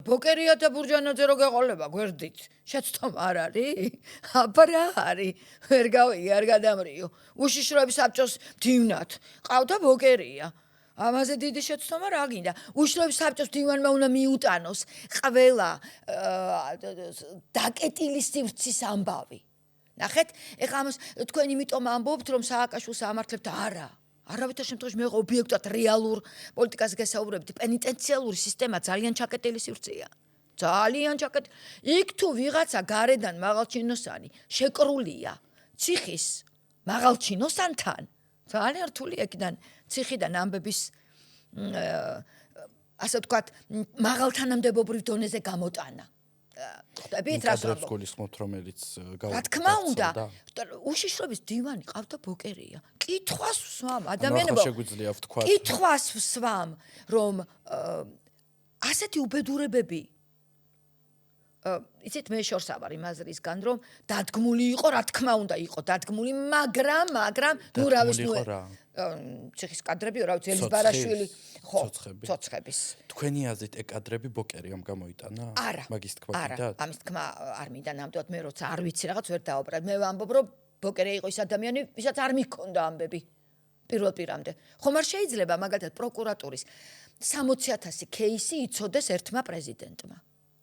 ბოკერია და ბურჯანაძე რო გეყოლება გვერდით. შეცდომა არ არის? აბა რა არის? ვერ გადამრიო. უშიშროების საბჭოს მდივნად. ყავდა ბოკერია. ამაზე დიდი შეცდომა რა გინდა? უშიშროების საბჭოს მდივანმა უნდა მიუტანოს ყველა დაკეტილი სივრცის ამბავი. ნახეთ, ეხლა ამას თქვენ იმიტომ ამბობთ, რომ სააკაშვილს ამართლებთ არა. არავითარ შემთხვევაში მე ობიექტად რეალურ პოლიტიკას გესაუბრებთ. პენიტენციალური სისტემა ძალიან ჩაკეტილი სივრცეა. ძალიან ჩაკეტილი. იქ თუ ვიღაცა გარედან მაღალჩინოსანი შეკრულია ციხის მაღალჩინოსანთან, ძალიან რთული იქიდან ციხიდან ამბების ასე ვთქვათ, მაღალთანამდებობრივ დონეზე გამოტანა. ხვდებით რას ვამბობ? გულისხმობთ, რომელიც რა თქმა უნდა, უშიშროების დივანი ყავდა ბოკერია. კითხვას ვსვამ, ადამიანებო. შეგვიძლია ვთქვათ. კითხვას ვსვამ, რომ ასეთი უბედურებები იცით მე შორს ავარ იმ აზრისგან, რომ დადგმული იყო, რა თქმა უნდა იყო დადგმული, მაგრამ ნუ რა ვიცი ციხის კადრები, რა ვიცი ელის ბარაშვილი, ხო, ცოცხების. თქვენი აზრით ეგ კადრები ბოკერიამ გამოიტანა? მაგის თქმა გინდათ? არა, ამის თქმა არ მინდა ნამდვილად მე როცა არ ვიცი რაღაც ვერ დავაბრალებ. მე ვამბობ, რომ ბოკერია იყო ის ადამიანი, ვისაც არ მიქონდა ამბები. პირველ პირამდე. ხომ არ შეიძლება მაგალითად პროკურატურის 60,000 кейსი იცოდეს ერთმა პრეზიდენტმა.